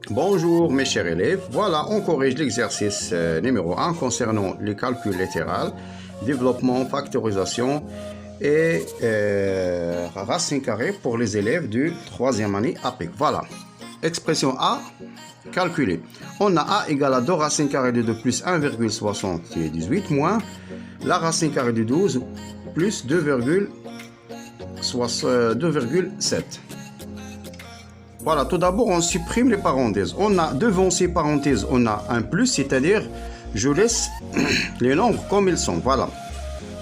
Bonjour mes chers élèves, voilà on corrige l'exercice numéro 1 concernant le calcul littéral, développement, factorisation et racine carrée pour les élèves du 3e année APEC. Voilà, expression A, calculer. On a A égale à 2 racine carrée de 2 plus 1,78 moins la racine carrée de 12 plus 2,7. Voilà, tout d'abord, on supprime les parenthèses. On a devant ces parenthèses, on a un plus, c'est-à-dire, je laisse les nombres comme ils sont. Voilà.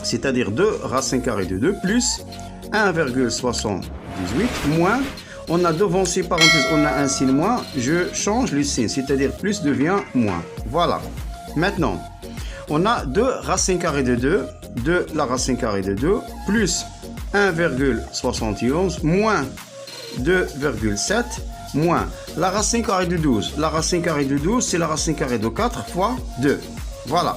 C'est-à-dire 2 racine carrée de 2 plus 1,78 moins. On a devant ces parenthèses, on a un signe moins. Je change le signe, c'est-à-dire plus devient moins. Voilà. Maintenant, on a 2 racine carrée de 2, de la racine carrée de 2, plus 1,71 moins 2,7 moins la racine carrée de 12. La racine carrée de 12, c'est la racine carrée de 4 fois 2. Voilà.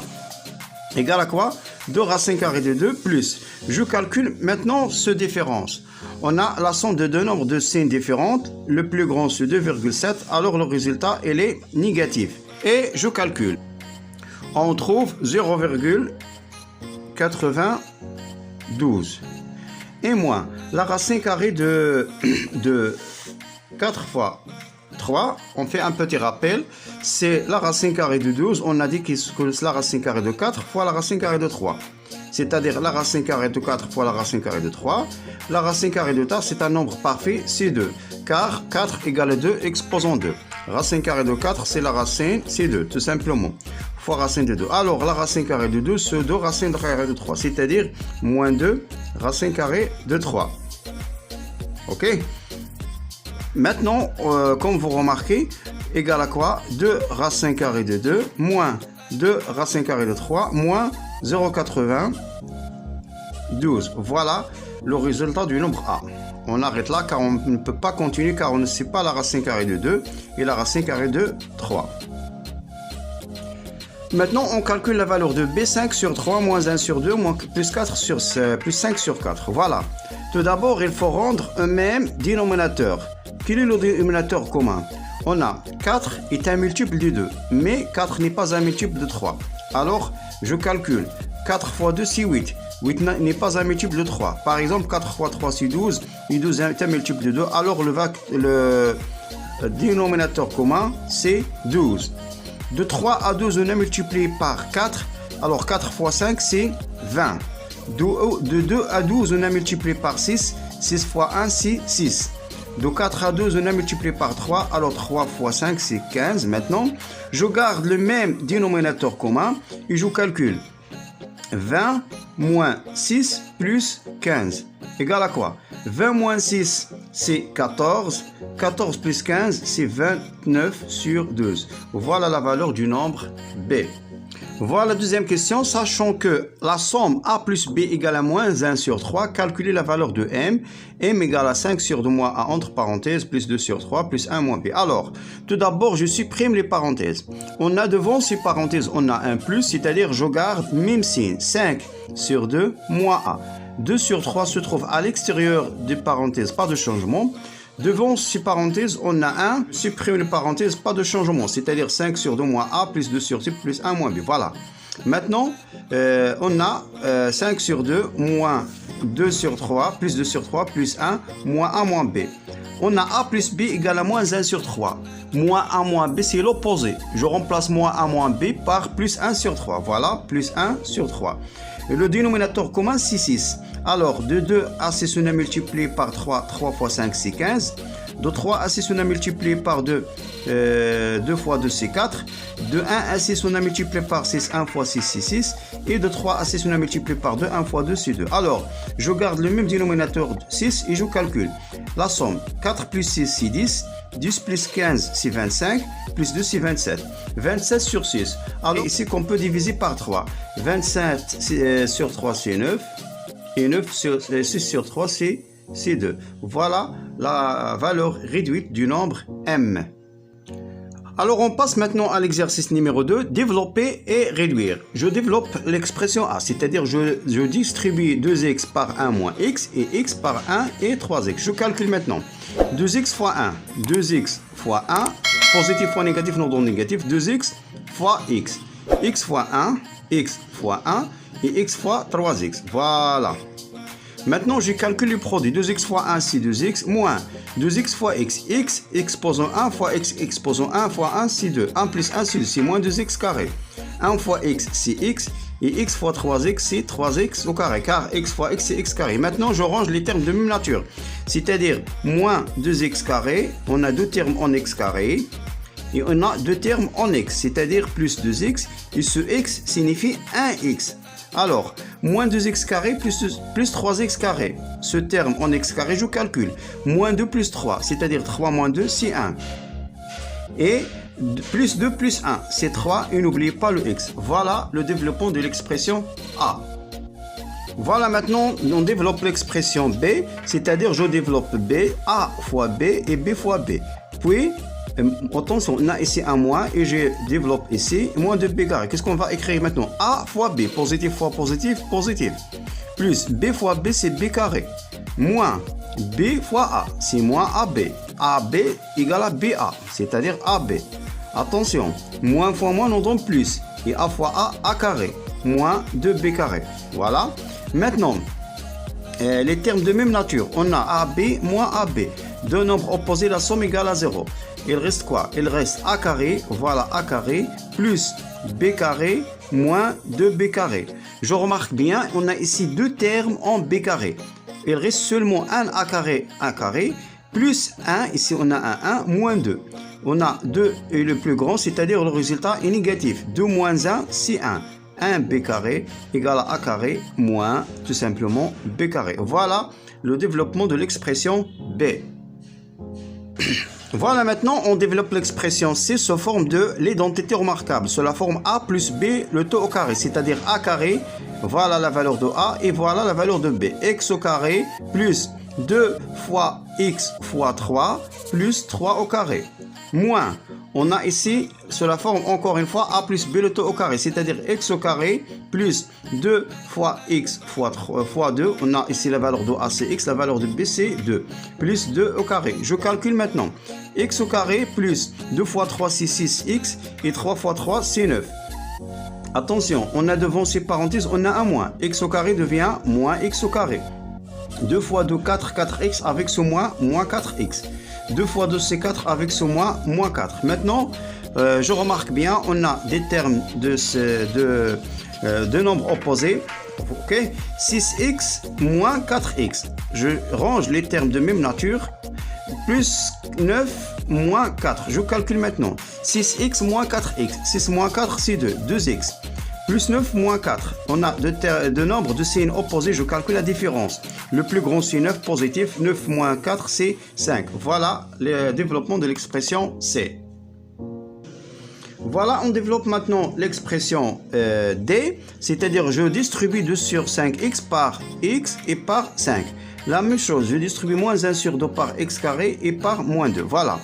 Égal à quoi? 2 racine carrée de 2 plus. Je calcule maintenant ce différence. On a la somme de deux nombres de signes différents. Le plus grand, c'est 2,7. Alors, le résultat, il est négatif. Et je calcule. On trouve 0,92. Et moins la racine carrée de 4 fois 3, on fait un petit rappel, c'est la racine carrée de 12, on a dit que c'est la racine carrée de 4 fois la racine carrée de 3. C'est-à-dire la racine carrée de 4 fois la racine carrée de 3. La racine carrée de 4, c'est un nombre parfait, c'est 2. Car 4 égale 2, exposant 2. Racine carrée de 4, c'est la racine, c'est 2, tout simplement. Fois racine de 2. Alors, la racine carrée de 2, c'est 2 racine carrée de 3. C'est-à-dire, moins 2 racine carrée de 3. Ok? Maintenant, comme vous remarquez, égal à quoi? 2 racine carrée de 2, moins 2 racine carrée de 3, moins 0,92. Voilà le résultat du nombre A. On arrête là car on ne peut pas continuer car on ne sait pas la racine carrée de 2 et la racine carrée de 3. Maintenant, on calcule la valeur de B, 5 sur 3, moins 1 sur 2, moins plus 4 sur plus 5 sur 4. Voilà. Tout d'abord, il faut rendre un même dénominateur. Quel est le dénominateur commun? On a 4 est un multiple de 2, mais 4 n'est pas un multiple de 3. Alors, je calcule. 4 fois 2, c'est 8. 8 n'est pas un multiple de 3. Par exemple, 4 fois 3, c'est 12. Et 12 est un multiple de 2. Alors, le dénominateur commun, c'est 12. De 3 à 12, on a multiplié par 4. Alors, 4 fois 5, c'est 20. De 2 à 12, on a multiplié par 6. 6 fois 1, c'est 6. De 4 à 2, on a multiplié par 3. Alors, 3 fois 5, c'est 15. Maintenant, je garde le même dénominateur commun et je calcule. 20 moins 6 plus 15. Égal à quoi? 20 moins 6, c'est 14. 14 plus 15, c'est 29 sur 12. Voilà la valeur du nombre B. Voilà la deuxième question. Sachant que la somme A plus B égale à moins 1 sur 3, calculez la valeur de M. M égale à 5 sur 2 moins A entre parenthèses, plus 2 sur 3, plus 1 moins B. Alors, tout d'abord, je supprime les parenthèses. On a devant ces parenthèses, on a un plus, c'est-à-dire je garde même signe. 5 sur 2 moins A. 2 sur 3 se trouve à l'extérieur des parenthèses, pas de changement. Devant ces parenthèses, on a 1, supprime les parenthèses, pas de changement. C'est-à-dire 5 sur 2 moins A, plus 2 sur 6, plus 1 moins B. Voilà. Maintenant, on a 5 sur 2 moins 2 sur 3, plus 2 sur 3, plus 1, moins A moins B. On a A plus B égale à moins 1 sur 3. Moins A moins B, c'est l'opposé. Je remplace moins A moins B par plus 1 sur 3. Voilà, plus 1 sur 3. Et le dénominateur commun, c'est 6. Alors, de 2 à 6, on a multiplié par 3. 3 fois 5, c'est 15. De 3 à 6, on a multiplié par 2. 2 fois 2, c'est 4. De 1 à 6, on a multiplié par 6. 1 fois 6, c'est 6. Et de 3 à 6, on a multiplié par 2. 1 fois 2, c'est 2. Alors, je garde le même dénominateur 6 et je calcule. La somme, 4 plus 6, c'est 10. 10 plus 15, c'est 25. Plus 2, c'est 27. 27 sur 6. Alors, ici qu'on peut diviser par 3. 27 sur 3, c'est 9. Et 6 sur 3, c'est 2. Voilà la valeur réduite du nombre M. Alors on passe maintenant à l'exercice numéro 2, développer et réduire. Je développe l'expression A, c'est-à-dire je distribue 2x par 1 moins x et x par 1 et 3x. Je calcule maintenant. 2x fois 1, 2x fois 1, positif fois négatif, non donc négatif, 2x fois x. X fois 1, x fois 1 et x fois 3x. Voilà. Maintenant, je calcule le produit. 2x fois 1, c'est 2x, moins 2x fois x. X exposant 1 fois x exposant 1 fois 1, c'est 2. 1 plus 1, c'est moins 2x carré. 1 fois x, c'est x. Et x fois 3x, c'est 3x au carré. Car x fois x, c'est x carré. Maintenant, je range les termes de même nature. C'est-à-dire, moins 2x carré, on a deux termes en x carré. Et on a deux termes en x, c'est-à-dire plus 2x. Et ce x signifie 1x. Alors, moins 2x carré plus 3x carré. Ce terme en x carré, je calcule. Moins 2 plus 3, c'est-à-dire 3 moins 2, c'est 1. Et plus 2 plus 1, c'est 3. Et n'oubliez pas le x. Voilà le développement de l'expression A. Voilà maintenant, on développe l'expression B, c'est-à-dire je développe B, A fois B et B fois B. Puis, attention, on a ici un moins et je développe ici moins de b carré. Qu'est-ce qu'on va écrire maintenant? A fois b, positif fois positif, positif. Plus b fois b, c'est b carré. Moins b fois a, c'est moins ab. AB égale à ba, c'est-à-dire ab. Attention, moins fois moins, on donne plus. Et a fois a carré. Moins 2b carré. Voilà. Maintenant, les termes de même nature. On a ab moins ab. Deux nombres opposés, la somme égale à 0. Il reste quoi? Il reste a carré, voilà a carré, plus b carré, moins 2b carré. Je remarque bien, on a ici deux termes en b carré. Il reste seulement un a carré, plus 1, ici on a un 1, moins 2. On a 2 et le plus grand, c'est-à-dire le résultat est négatif. 2 moins 1, c'est 1. 1b carré égale à a carré, moins tout simplement b carré. Voilà le développement de l'expression b. Voilà, maintenant on développe l'expression C sous forme de l'identité remarquable, sous la forme A plus B, le taux au carré, c'est-à-dire A carré, voilà la valeur de A et voilà la valeur de B. X au carré plus 2 fois X fois 3 plus 3 au carré. Moins, on a ici, sous la forme encore une fois, A plus B, le taux au carré, c'est-à-dire X au carré plus 2 fois X fois 2, on a ici la valeur de A c'est X, la valeur de B c'est 2, plus 2 au carré. Je calcule maintenant. X au carré plus 2 fois 3 c'est 6X et 3 fois 3 c'est 9. Attention, on a devant ces parenthèses, on a un moins. X au carré devient moins X au carré. 2 fois 2, 4, 4X avec ce moins, moins 4X. 2 fois 2 c'est 4 avec ce moins, moins 4. Maintenant, je remarque bien, on a des termes de nombres opposés. Ok, 6x moins 4x. Je range les termes de même nature. Plus 9 moins 4. Je calcule maintenant. 6x moins 4x. 6 moins 4, c'est 2. 2x. Plus 9 moins 4. On a deux nombres de signes opposés. Je calcule la différence. Le plus grand, c'est 9 positif. 9 moins 4, c'est 5. Voilà le développement de l'expression C. Voilà, on développe maintenant l'expression D. C'est-à-dire, je distribue 2 sur 5x par x et par 5. La même chose, je distribue moins 1 sur 2 par x carré et par moins 2. Voilà.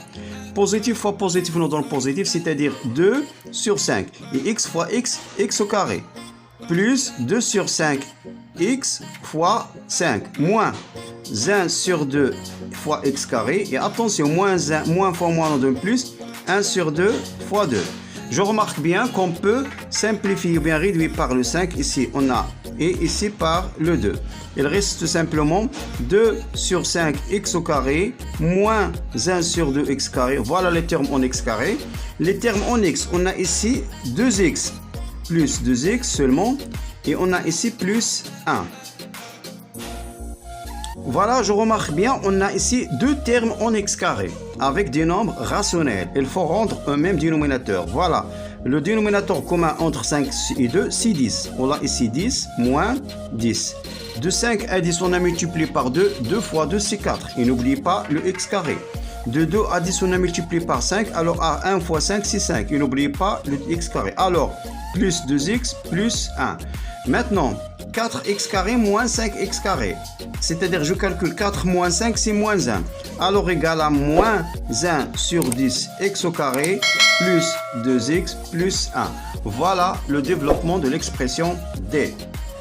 Positif fois positif, nous donne positif, c'est-à-dire 2 sur 5. Et x fois x, x au carré. Plus 2 sur 5, x fois 5. Moins 1 sur 2 fois x carré. Et attention, moins fois moins, nous donne plus. 1 sur 2 fois 2. Je remarque bien qu'on peut simplifier ou bien réduire par le 5. Ici, on a et ici par le 2. Il reste tout simplement 2 sur 5 x au carré moins 1 sur 2 x carré. Voilà les termes en x carré. Les termes en x, on a ici 2x plus 2x seulement. Et on a ici plus 1. Voilà, je remarque bien, on a ici deux termes en x carré avec des nombres rationnels. Il faut rendre un même dénominateur. Voilà, le dénominateur commun entre 5 et 2, c'est 10. On a ici 10 moins 10. De 5 à 10, on a multiplié par 2. 2 fois 2, c'est 4. Et n'oubliez pas le x carré. De 2 à 10, on a multiplié par 5. Alors, à 1 fois 5, c'est 5. Et n'oubliez pas le x carré. Alors, plus 2x plus 1. Maintenant, 4x carré moins 5x carré. C'est-à-dire, je calcule 4 moins 5, c'est moins 1. Alors, égal à moins 1 sur 10 x au carré plus 2x plus 1. Voilà le développement de l'expression D.